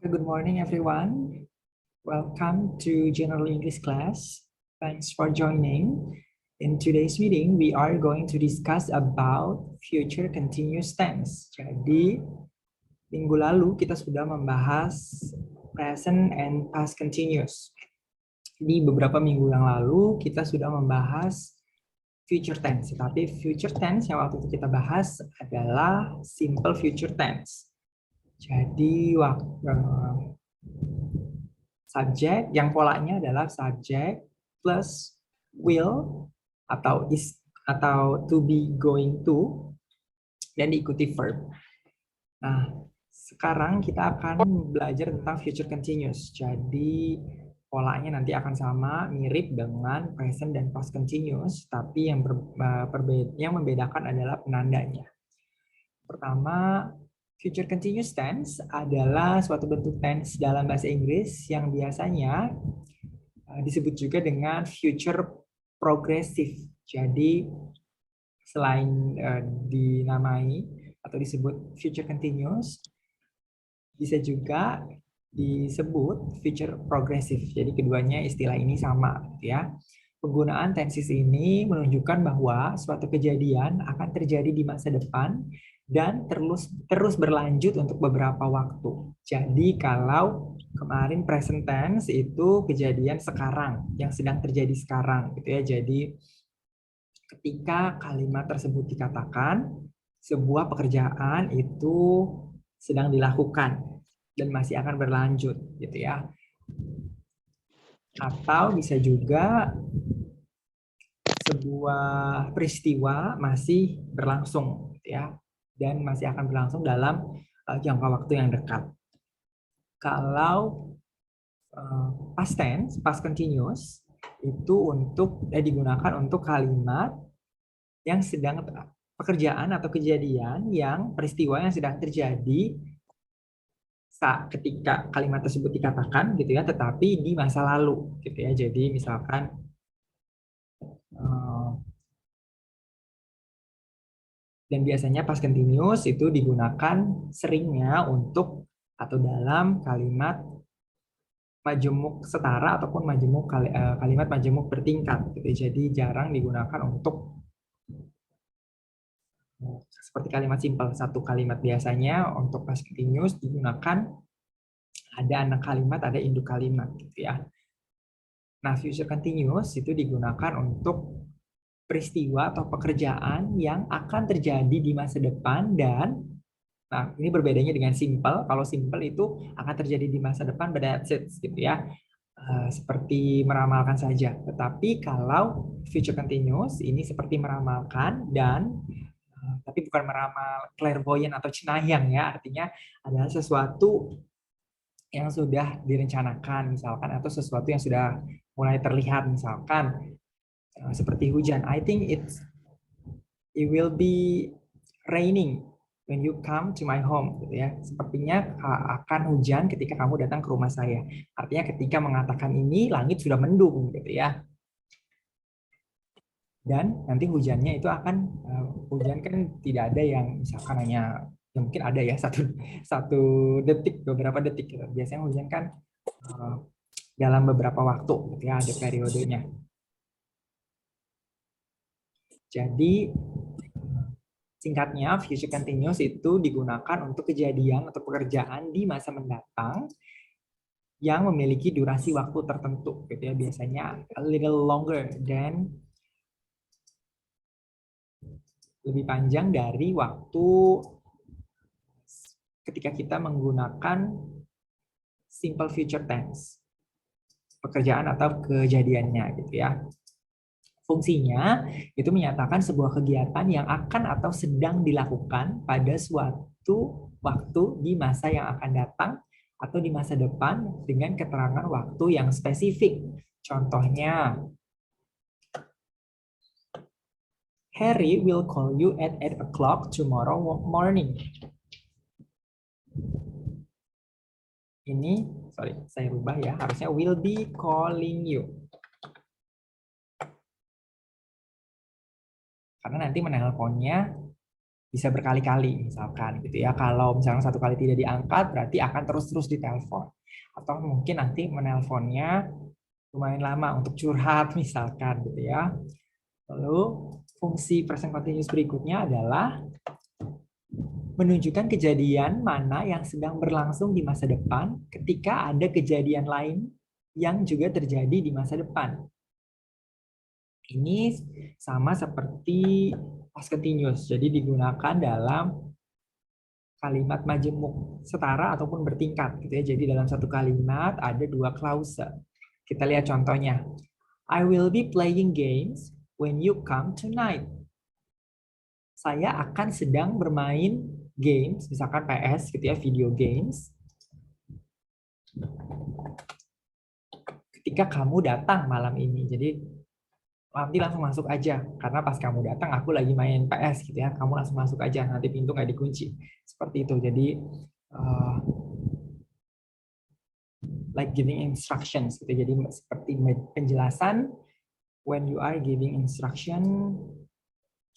Good morning, everyone. Welcome to General English class. Thanks for joining. In today's meeting, we are going to discuss about future continuous tense. Jadi, minggu lalu kita sudah membahas present and past continuous. Di beberapa minggu yang lalu, kita sudah membahas future tense. Tapi future tense yang waktu itu kita bahas adalah simple future tense. Jadi, subjek yang polanya adalah subjek plus will atau is atau to be, going to, dan diikuti verb. Nah, sekarang kita akan belajar tentang future continuous. Jadi polanya nanti akan sama, mirip dengan present dan past continuous, tapi yang membedakan adalah penandanya. Pertama, future continuous tense adalah suatu bentuk tense dalam bahasa Inggris yang biasanya disebut juga dengan future progressive. Jadi selain dinamai atau disebut future continuous, bisa juga disebut future progressive. Jadi keduanya istilah ini sama, gitu ya. Penggunaan tenses ini menunjukkan bahwa suatu kejadian akan terjadi di masa depan dan terus berlanjut untuk beberapa waktu. Jadi kalau kemarin present tense itu kejadian sekarang, yang sedang terjadi sekarang, gitu ya. Jadi ketika kalimat tersebut dikatakan, sebuah pekerjaan itu sedang dilakukan dan masih akan berlanjut, gitu ya. Atau bisa juga sebuah peristiwa masih berlangsung, gitu ya, dan masih akan berlangsung dalam jangka waktu yang dekat. Kalau past tense, past continuous, itu digunakan untuk kalimat yang sedang pekerjaan atau kejadian yang peristiwa yang sedang terjadi ketika kalimat tersebut dikatakan, gitu ya, tetapi di masa lalu, gitu ya. Jadi misalkan dan biasanya past continuous itu digunakan seringnya untuk atau dalam kalimat majemuk setara ataupun kalimat majemuk bertingkat, gitu. Jadi jarang digunakan untuk seperti kalimat simpel. Satu kalimat biasanya untuk past continuous digunakan ada anak kalimat, ada induk kalimat, gitu ya. Nah, future continuous itu digunakan untuk peristiwa atau pekerjaan yang akan terjadi di masa depan dan ini berbedanya dengan simple. Kalau simple itu akan terjadi di masa depan, but that's it, gitu ya. Seperti meramalkan saja. Tetapi kalau future continuous ini seperti meramalkan dan tapi bukan meramal clairvoyant atau cenayang, ya. Artinya adalah sesuatu yang sudah direncanakan misalkan, atau sesuatu yang sudah mulai terlihat, misalkan seperti hujan. I think it will be raining when you come to my home, gitu ya. Sepertinya akan hujan ketika kamu datang ke rumah saya. Artinya ketika mengatakan ini, langit sudah mendung, gitu ya. Dan nanti hujannya itu akan hujan kan tidak ada yang misalkan hanya, ya mungkin ada ya satu detik, beberapa detik, gitu. Biasanya hujan kan dalam beberapa waktu, gitu ya, ada periodenya. Jadi singkatnya, future continuous itu digunakan untuk kejadian atau pekerjaan di masa mendatang yang memiliki durasi waktu tertentu, gitu ya. Biasanya a little longer than, lebih panjang dari waktu ketika kita menggunakan simple future tense, pekerjaan atau kejadiannya, gitu ya. Fungsinya itu menyatakan sebuah kegiatan yang akan atau sedang dilakukan pada suatu waktu di masa yang akan datang atau di masa depan dengan keterangan waktu yang spesifik. Contohnya, Harry will call you at 8 o'clock tomorrow morning. Ini, sorry, saya rubah ya, harusnya will be calling you. Karena nanti menelponnya bisa berkali-kali misalkan gitu ya. Kalau misalnya satu kali tidak diangkat berarti akan terus-terus ditelepon. Atau mungkin nanti menelponnya lumayan lama untuk curhat misalkan gitu ya. Lalu fungsi present continuous berikutnya adalah menunjukkan kejadian mana yang sedang berlangsung di masa depan ketika ada kejadian lain yang juga terjadi di masa depan. Ini sama seperti past continuous, jadi digunakan dalam kalimat majemuk setara ataupun bertingkat gitu ya. Jadi dalam satu kalimat ada dua klause. Kita lihat contohnya. I will be playing games when you come tonight. Saya akan sedang bermain games, misalkan PS gitu ya, video games. Ketika kamu datang malam ini. Jadi nanti langsung masuk aja, karena pas kamu datang aku lagi main PS gitu ya, kamu langsung masuk aja, nanti pintu nggak dikunci. Seperti itu. Jadi like giving instructions gitu. Jadi seperti penjelasan when you are giving instruction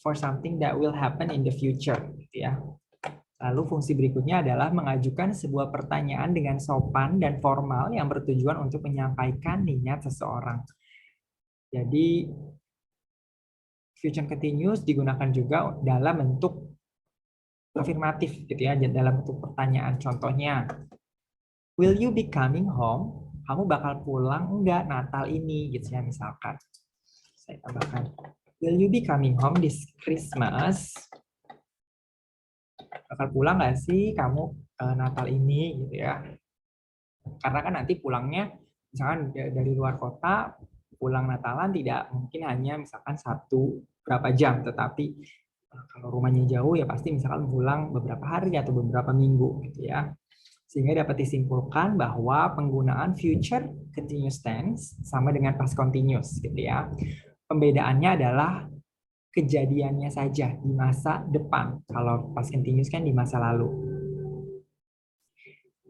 for something that will happen in the future gitu ya. Lalu fungsi berikutnya adalah mengajukan sebuah pertanyaan dengan sopan dan formal yang bertujuan untuk menyampaikan niat seseorang. Jadi future continuous digunakan juga dalam bentuk afirmatif gitu ya, dalam bentuk pertanyaan. Contohnya, will you be coming home? Kamu bakal pulang enggak Natal ini gitu ya, misalkan. Saya tambahkan, will you be coming home this Christmas? Bakal pulang nggak sih kamu Natal ini gitu ya? Karena kan nanti pulangnya misalkan dari luar kota, pulang Natalan tidak mungkin hanya misalkan berapa jam, tetapi kalau rumahnya jauh ya pasti misalkan pulang beberapa hari atau beberapa minggu gitu ya. Sehingga dapat disimpulkan bahwa penggunaan future continuous tense sama dengan past continuous gitu ya. Pembedaannya adalah kejadiannya saja di masa depan. Kalau past continuous kan di masa lalu.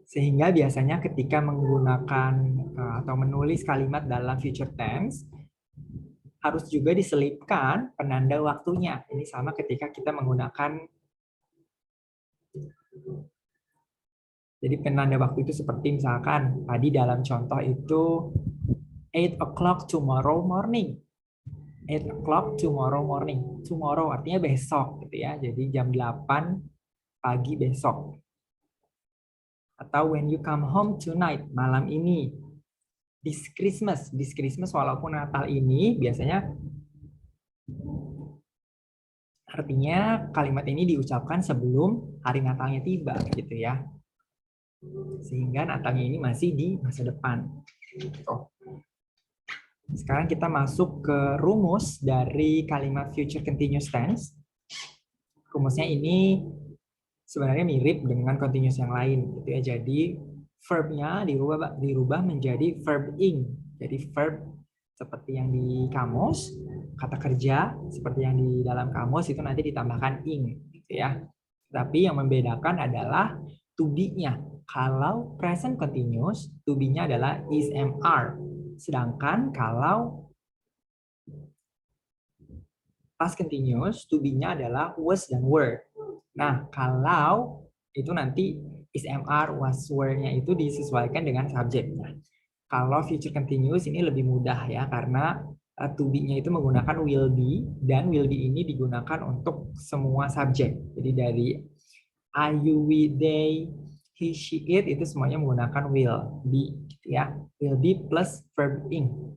Sehingga biasanya ketika menggunakan atau menulis kalimat dalam future tense, harus juga diselipkan penanda waktunya. Ini sama ketika kita menggunakan, jadi penanda waktu itu seperti misalkan tadi dalam contoh itu 8 o'clock tomorrow morning. 8 o'clock tomorrow morning. Tomorrow artinya besok gitu ya. Jadi jam 8 pagi besok. Atau when you come home tonight, malam ini. This Christmas walaupun Natal ini biasanya artinya kalimat ini diucapkan sebelum hari Natalnya tiba gitu ya. Sehingga Natalnya ini masih di masa depan. Sekarang kita masuk ke rumus dari kalimat future continuous tense. Rumusnya ini sebenarnya mirip dengan continuous yang lain gitu ya. Jadi verb-nya dirubah menjadi verb ing. Jadi verb seperti yang di kamus, kata kerja seperti yang di dalam kamus itu nanti ditambahkan ing gitu ya. Tapi yang membedakan adalah to be-nya. Kalau present continuous, to be-nya adalah is, am, are. Sedangkan kalau past continuous, to be-nya adalah was dan were. Nah, kalau itu nanti is, am, are, was, were-nya itu disesuaikan dengan subjeknya. Kalau future continuous ini lebih mudah ya, karena to be-nya itu menggunakan will be, dan will be ini digunakan untuk semua subjek. Jadi dari I, you, we, they, he, she, it itu semuanya menggunakan will be gitu ya. Will be plus verb ing.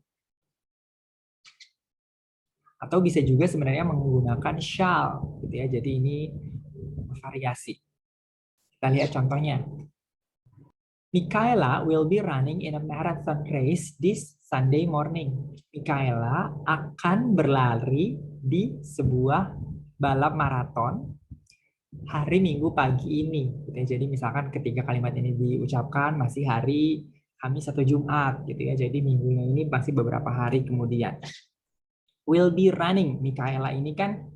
Atau bisa juga sebenarnya menggunakan shall gitu ya. Jadi ini variasi. Kita lihat contohnya. Michaela will be running in a marathon race this Sunday morning. Michaela akan berlari di sebuah balap maraton hari Minggu pagi ini. Jadi misalkan ketika kalimat ini diucapkan masih hari Kamis atau Jumat gitu ya. Jadi minggunya ini masih beberapa hari kemudian. Will be running. Michaela ini kan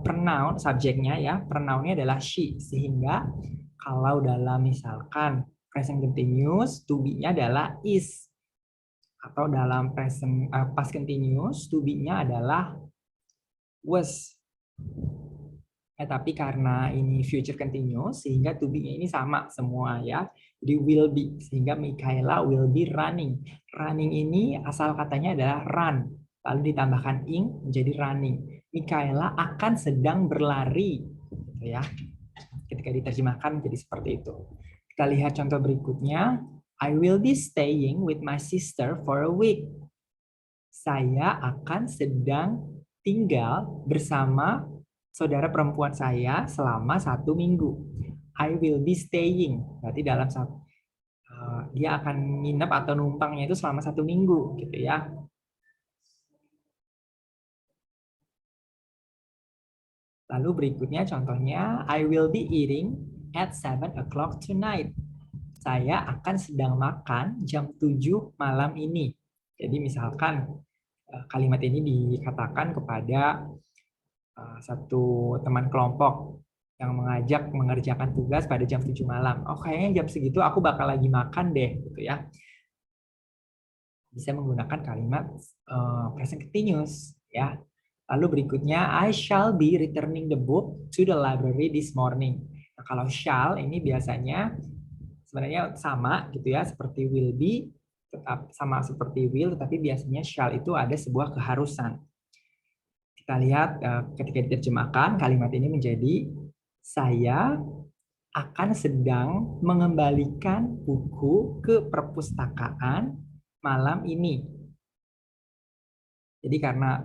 pronoun subjeknya ya. Pronounnya adalah she, sehingga kalau dalam misalkan present continuous, to be-nya adalah is. Atau dalam present past continuous, to be-nya adalah was. Tapi karena ini future continuous, sehingga to be-nya ini sama semua ya. Jadi will be, sehingga Michaela will be running. Running ini asal katanya adalah run, lalu ditambahkan ing menjadi running. Michaela akan sedang berlari, gitu ya. Ketika diterjemahkan jadi seperti itu. Kita lihat contoh berikutnya. I will be staying with my sister for a week. Saya akan sedang tinggal bersama saudara perempuan saya selama 1 minggu. I will be staying. Berarti dalam dia akan nginep atau numpangnya itu selama 1 minggu, gitu ya. Lalu berikutnya contohnya, I will be eating at 7 o'clock tonight. Saya akan sedang makan jam 7 malam ini. Jadi misalkan kalimat ini dikatakan kepada satu teman kelompok yang mengajak mengerjakan tugas pada jam 7 malam. Oh, kayaknya jam segitu aku bakal lagi makan deh, gitu ya. Bisa menggunakan kalimat present continuous, ya. Lalu berikutnya, I shall be returning the book to the library this morning. Nah, kalau shall ini biasanya sebenarnya sama gitu ya, seperti will be, tetap sama seperti will, tetapi biasanya shall itu ada sebuah keharusan. Kita lihat ketika diterjemahkan, kalimat ini menjadi, saya akan sedang mengembalikan buku ke perpustakaan malam ini. Jadi karena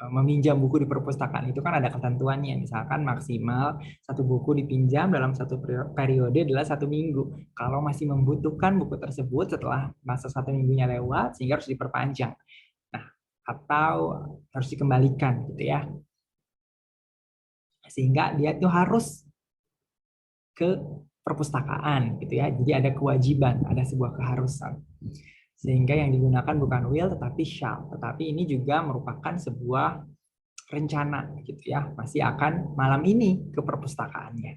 meminjam buku di perpustakaan itu kan ada ketentuannya, misalkan maksimal satu buku dipinjam dalam satu periode adalah 1 minggu. Kalau masih membutuhkan buku tersebut setelah masa 1 minggunya lewat, sehingga harus diperpanjang. Nah, atau harus dikembalikan gitu ya. Sehingga dia itu harus ke perpustakaan gitu ya. Jadi ada kewajiban, ada sebuah keharusan. Sehingga yang digunakan bukan will tetapi shall. Tetapi ini juga merupakan sebuah rencana gitu ya. Masih akan malam ini ke perpustakaannya.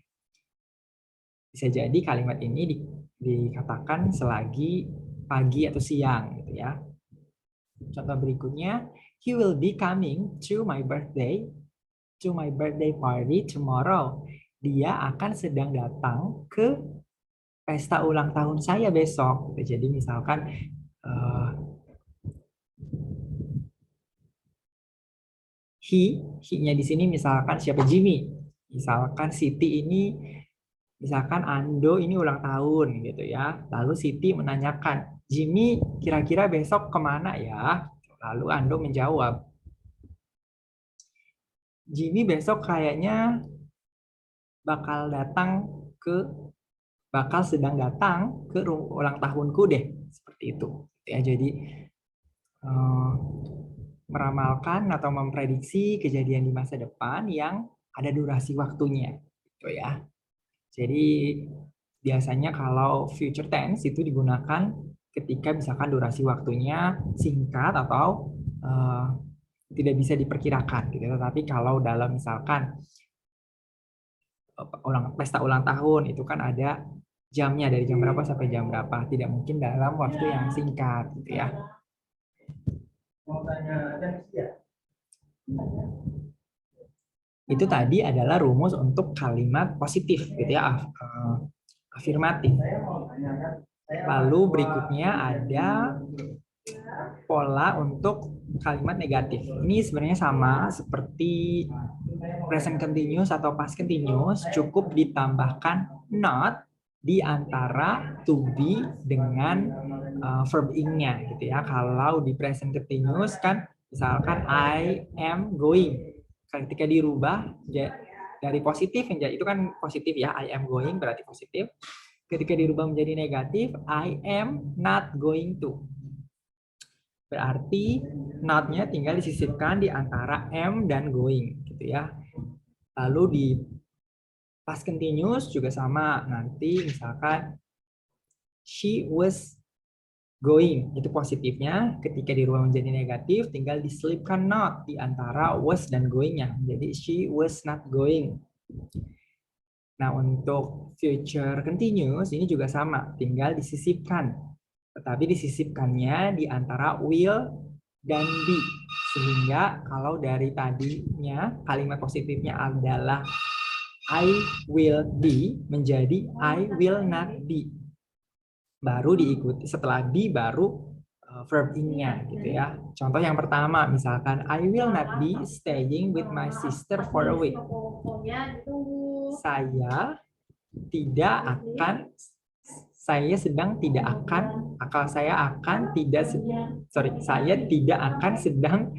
Bisa jadi kalimat ini dikatakan selagi pagi atau siang gitu ya. Contoh berikutnya, he will be coming to my birthday party tomorrow. Dia akan sedang datang ke pesta ulang tahun saya besok. Jadi misalkan he-nya di sini misalkan siapa, Jimmy. Misalkan Siti ini, misalkan Ando ini ulang tahun gitu ya. Lalu Siti menanyakan, Jimmy kira-kira besok kemana ya? Lalu Ando menjawab, Jimmy besok kayaknya bakal sedang datang ke ulang tahunku deh, seperti itu ya. Jadi meramalkan atau memprediksi kejadian di masa depan yang ada durasi waktunya gitu ya. Jadi biasanya kalau future tense itu digunakan ketika misalkan durasi waktunya singkat atau tidak bisa diperkirakan gitu. Tetapi kalau dalam misalkan pesta ulang tahun itu kan ada jamnya, dari jam berapa sampai jam berapa, tidak mungkin dalam waktu yang singkat gitu ya. Itu tadi adalah rumus untuk kalimat positif gitu ya, afirmatif. Lalu berikutnya ada pola untuk kalimat negatif. Ini sebenarnya sama seperti present continuous atau past continuous, cukup ditambahkan not di antara to be dengan verb ing-nya gitu ya. Kalau di present continuous kan misalkan I am going. Ketika dirubah dari positif menjadi, itu kan positif ya, I am going berarti positif. Ketika dirubah menjadi negatif, I am not going to. Berarti not-nya tinggal disisipkan di antara am dan going gitu ya. Lalu di past continuous juga sama. Nanti misalkan she was going, itu positifnya. Ketika dirubah menjadi negatif, tinggal diselipkan not di antara was dan going-nya. Jadi she was not going. Nah, untuk future continuous ini juga sama, tinggal disisipkan. Tetapi disisipkannya di antara will dan be. Sehingga kalau dari tadinya kalimat positifnya adalah I will be menjadi I will not be. Baru diikuti setelah be baru verb in-nya gitu ya. Contoh yang pertama misalkan I will not be staying with my sister for a week. Saya tidak akan sedang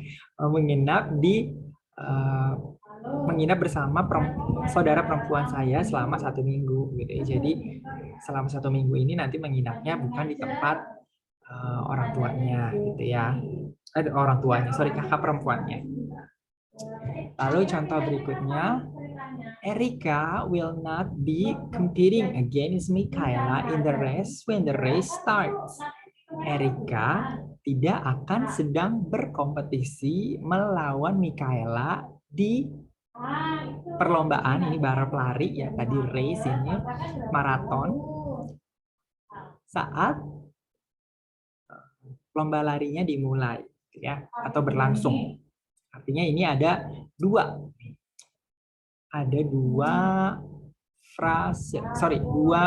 menginap bersama saudara perempuan saya selama 1 minggu gitu ya. Jadi selama 1 minggu ini nanti menginapnya bukan di tempat orang tuanya gitu ya. Kakak perempuannya. Lalu contoh berikutnya, Erika will not be competing against Michaela in the race when the race starts. Erika tidak akan sedang berkompetisi melawan Michaela di perlombaan, ini balap lari ya, tadi race ini maraton, saat lomba larinya dimulai ya atau berlangsung. Artinya ini ada dua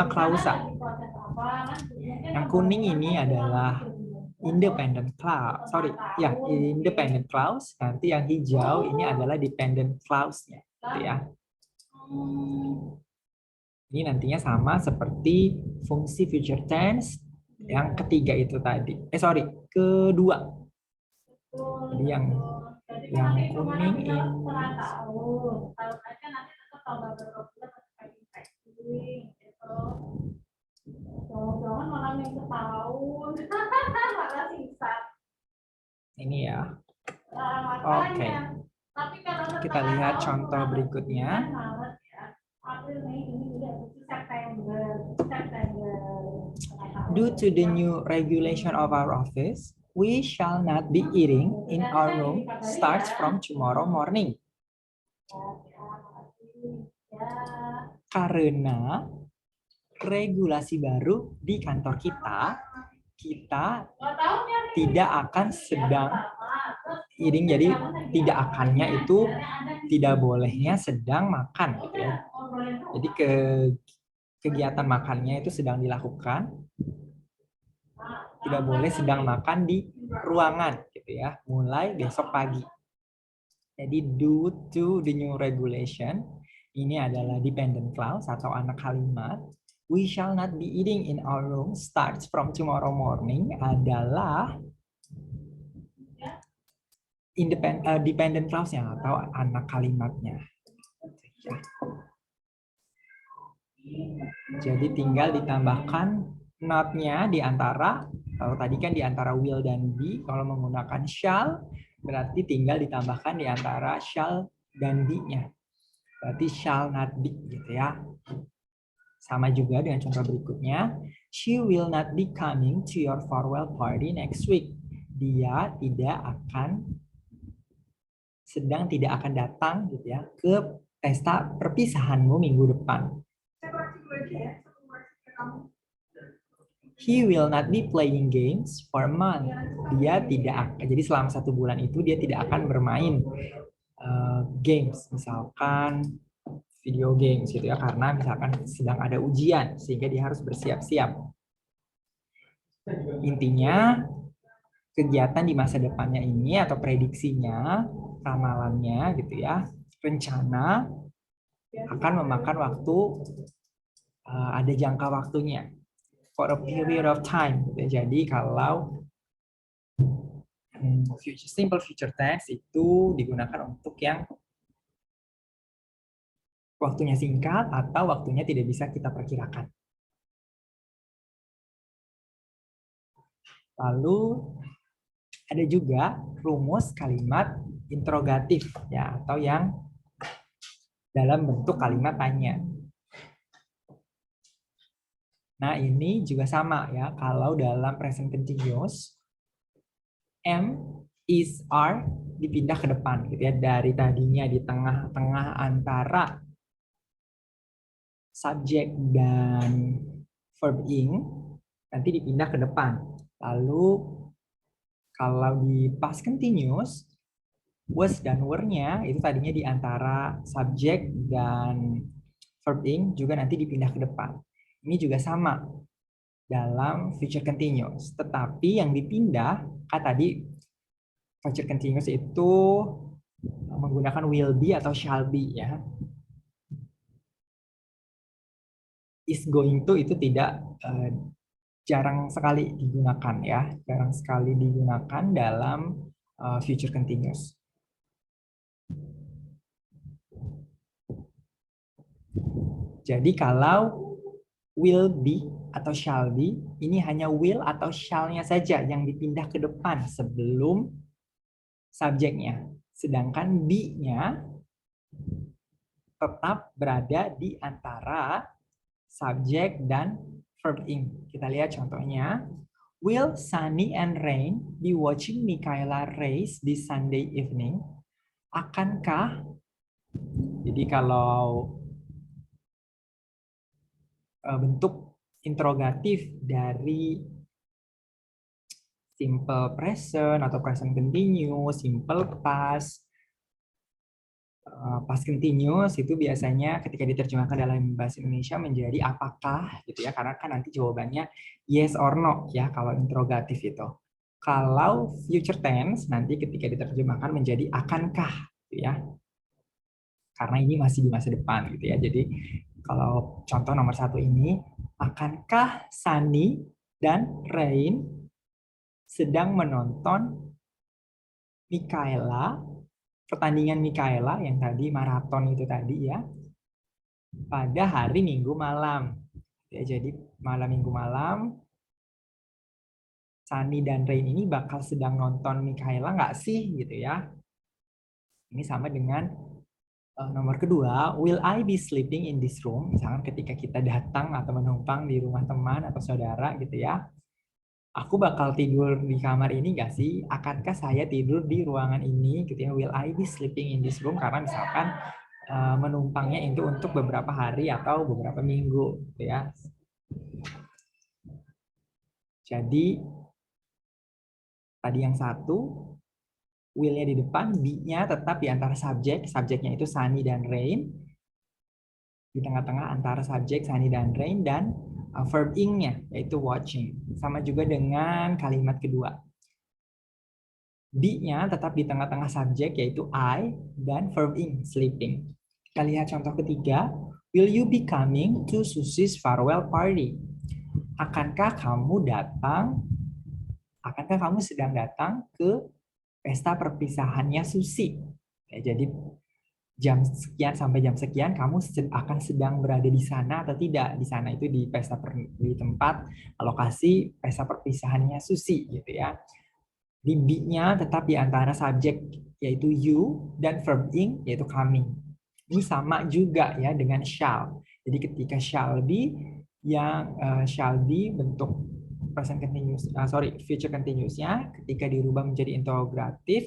klausa. Yang kuning ini adalah independent clause. Nanti yang hijau ini adalah dependent clause-nya, gitu ya. Ini nantinya sama seperti fungsi future tense yang ketiga itu tadi. Kedua. Jadi yang kuning ini ini ya. Oke. Kita lihat contoh berikutnya. Due to the new regulation of our office, we shall not be eating in our room starts from tomorrow morning. Karena regulasi baru di kantor kita tidak akan sedang eating, jadi tidak akannya itu tidak bolehnya sedang makan gitu ya. Jadi kegiatan makannya itu sedang dilakukan, tidak boleh sedang makan di ruangan gitu ya, mulai besok pagi. Jadi due to the new regulation, ini adalah dependent clause atau anak kalimat. We shall not be eating in our room starts from tomorrow morning adalah dependent clause-nya atau anak kalimatnya. Jadi tinggal ditambahkan not-nya di antara, kalau tadi kan di antara will dan be, kalau menggunakan shall berarti tinggal ditambahkan di antara shall dan be-nya. Berarti shall not be gitu ya. Sama juga dengan contoh berikutnya, she will not be coming to your farewell party next week. Dia tidak akan datang gitu ya ke pesta perpisahanmu minggu depan. He will not be playing games for a month. Jadi selama 1 bulan itu dia tidak akan bermain games, misalkan video games gitu ya, karena misalkan sedang ada ujian sehingga dia harus bersiap-siap. Intinya kegiatan di masa depannya ini atau prediksinya, ramalannya gitu ya, rencana akan memakan waktu, ada jangka waktunya, for a period of time gitu. Jadi kalau simple future tense itu digunakan untuk yang waktunya singkat atau waktunya tidak bisa kita perkirakan. Lalu ada juga rumus kalimat interrogatif ya, atau yang dalam bentuk kalimat tanya. Nah, ini juga sama ya, kalau dalam present continuous am, is, are dipindah ke depan gitu ya, dari tadinya di tengah-tengah antara subjek dan verb ing nanti dipindah ke depan. Lalu kalau di past continuous, was dan were-nya itu tadinya di antara subjek dan verb ing juga nanti dipindah ke depan. Ini juga sama dalam future continuous. Tetapi yang dipindah, kan tadi future continuous itu menggunakan will be atau shall be ya. Is going to itu tidak jarang sekali digunakan ya, jarang sekali digunakan dalam future continuous. Jadi kalau will be atau shall be, ini hanya will atau shall-nya saja yang dipindah ke depan sebelum subjeknya. Sedangkan be-nya tetap berada di antara subjek dan verb ing. Kita lihat contohnya. Will Sunny and Rain be watching Michaela race this Sunday evening? Akankah, jadi kalau bentuk interrogatif dari simple present atau present continuous, simple past, past continuous itu biasanya ketika diterjemahkan dalam bahasa Indonesia menjadi apakah gitu ya, karena kan nanti jawabannya yes or no ya kalau interrogatif itu. Kalau future tense nanti ketika diterjemahkan menjadi akankah gitu ya. Karena ini masih di masa depan gitu ya. Jadi kalau contoh nomor 1 ini, akankah Sunny dan Rain sedang menonton Michaela, pertandingan Michaela yang tadi maraton itu tadi ya, pada hari Minggu malam. Ya, jadi malam Minggu malam, Sunny dan Rain ini bakal sedang nonton Michaela nggak sih gitu ya. Ini sama dengan nomor kedua, will I be sleeping in this room? Misalkan ketika kita datang atau menumpang di rumah teman atau saudara gitu ya. Aku bakal tidur di kamar ini nggak sih? Akankah saya tidur di ruangan ini gitu ya? Will I be sleeping in this room? Karena misalkan menumpangnya itu untuk beberapa hari atau beberapa minggu gitu ya. Jadi tadi yang satu, will-nya di depan, be-nya tetap di antara subjek. Subjeknya itu Sunny dan Rain. Di tengah-tengah antara subjek Sunny dan Rain dan verb ing-nya yaitu watching. Sama juga dengan kalimat kedua. Be-nya tetap di tengah-tengah subjek yaitu I dan verb ing sleeping. Kita lihat contoh ketiga. Will you be coming to Susie's farewell party? Akankah kamu sedang datang ke pesta perpisahannya Susi? Ya, jadi jam sekian sampai jam sekian kamu akan sedang berada di sana atau tidak? Di sana itu di di tempat lokasi pesta perpisahannya Susi gitu ya. Di be-nya tetap di antara subjek yaitu you dan verb ing yaitu coming. Ini sama juga ya dengan shall. Jadi ketika shall be yang shall be bentuk present continuous, future continuous-nya ketika dirubah menjadi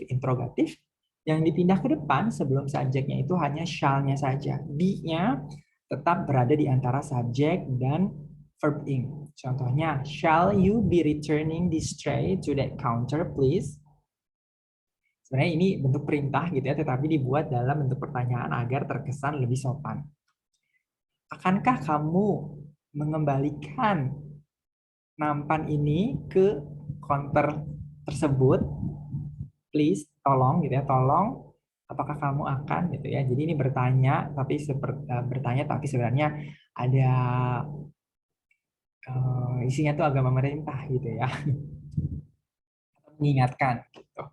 interrogatif yang dipindah ke depan sebelum subjeknya itu hanya shall-nya saja. Be-nya tetap berada di antara subjek dan verb ing. Contohnya, shall you be returning this tray to that counter, please? Sebenarnya ini bentuk perintah gitu ya, tetapi dibuat dalam bentuk pertanyaan agar terkesan lebih sopan. Akankah kamu mengembalikan nampan ini ke counter tersebut? Please, tolong gitu ya, tolong. Apakah kamu akan gitu ya? Jadi ini bertanya, tapi sebenarnya ada isinya tuh agama pemerintah gitu ya. Mengingatkan gitu.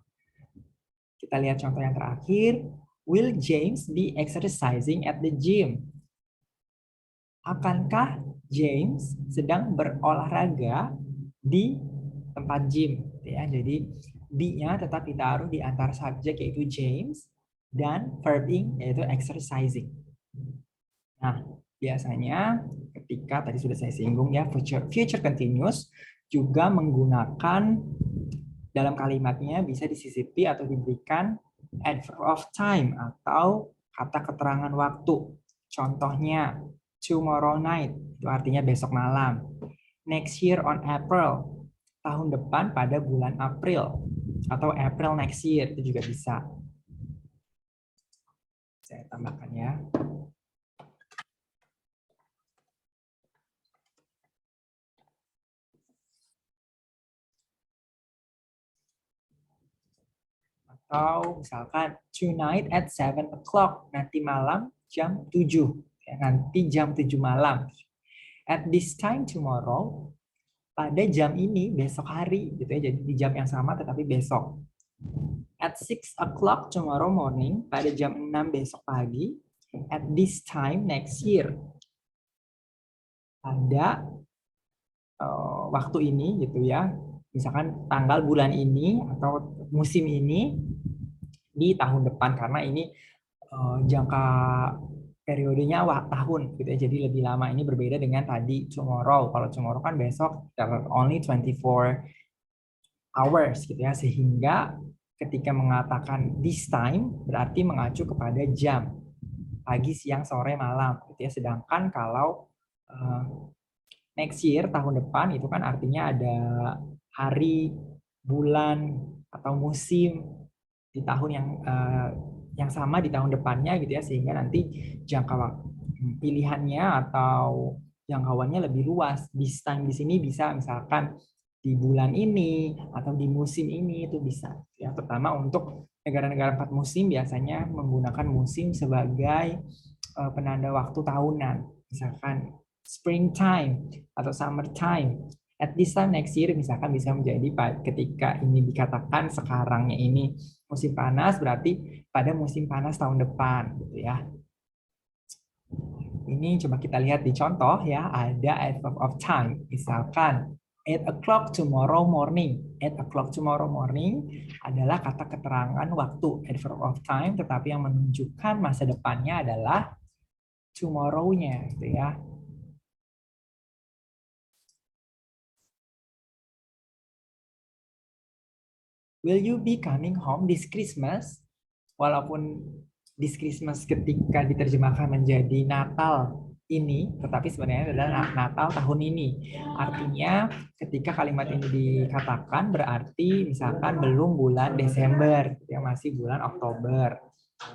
Kita lihat contoh yang terakhir. Will James be exercising at the gym? Akankah James sedang berolahraga di tempat gym? Ya, jadi be-nya tetap ditaruh di antara subjek yaitu James dan verb ing yaitu exercising. Nah, biasanya ketika tadi sudah saya singgung ya future continuous juga menggunakan dalam kalimatnya bisa disisipi atau diberikan adverb of time atau kata keterangan waktu. Contohnya, tomorrow night, itu artinya besok malam. Next year on April, tahun depan pada bulan April. Atau April next year, itu juga bisa. Saya tambahkan ya. Atau misalkan tonight at 7 o'clock, nanti malam jam 7. Ya, nanti jam 7 malam. At this time tomorrow, pada jam ini besok hari gitu ya. Jadi di jam yang sama tetapi besok. At 6 o'clock tomorrow morning, pada jam 6 besok pagi. At this time next year, pada waktu ini gitu ya. Misalkan tanggal bulan ini atau musim ini di tahun depan, karena ini jangka periodenya tahun gitu ya. Jadi lebih lama. Ini berbeda dengan tadi tomorrow. Kalau tomorrow kan besok, only 24 hours gitu ya. Sehingga ketika mengatakan this time berarti mengacu kepada jam pagi, siang, sore, malam gitu ya. Sedangkan kalau next year, tahun depan, itu kan artinya ada hari, bulan, atau musim di tahun yang sama di tahun depannya gitu ya, sehingga nanti jangka waktu pilihannya atau jangkauannya lebih luas. This time di sini bisa misalkan di bulan ini atau di musim ini, itu bisa ya. Terutama untuk negara-negara 4 musim biasanya menggunakan musim sebagai penanda waktu tahunan. Misalkan springtime atau summertime. At this time next year misalkan bisa menjadi ketika ini dikatakan sekarangnya ini musim panas, berarti pada musim panas tahun depan gitu ya. Ini coba kita lihat di contoh ya, ada adverb of time. Misalkan 8 o'clock tomorrow morning. 8 o'clock tomorrow morning adalah kata keterangan waktu, adverb of time, tetapi yang menunjukkan masa depannya adalah tomorrow-nya gitu ya. Will you be coming home this Christmas? Walaupun this Christmas ketika diterjemahkan menjadi Natal ini, tetapi sebenarnya adalah Natal tahun ini. Artinya ketika kalimat ini dikatakan berarti misalkan belum bulan Desember, ya masih bulan Oktober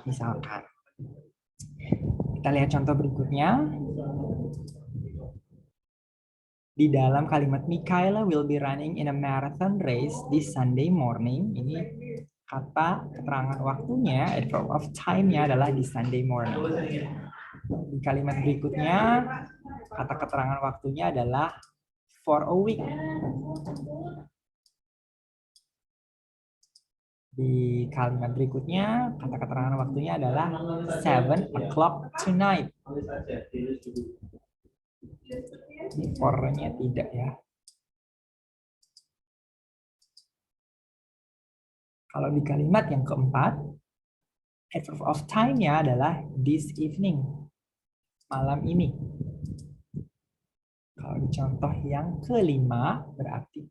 misalkan. Kita lihat contoh berikutnya. Di dalam kalimat Michaela will be running in a marathon race this Sunday morning, ini kata keterangan waktunya, adverb of time-nya adalah di Sunday morning. Di kalimat berikutnya, kata keterangan waktunya adalah for a week. Di kalimat berikutnya, kata keterangan waktunya adalah 7 o'clock tonight. Ini for-nya tidak ya. Kalau di kalimat yang keempat, adverb of time-nya adalah this evening, malam ini. Kalau di contoh yang kelima, berarti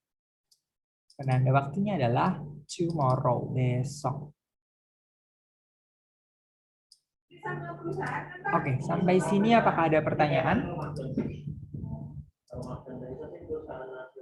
penanda waktunya adalah tomorrow, besok. Oke, sampai sini apakah ada pertanyaan?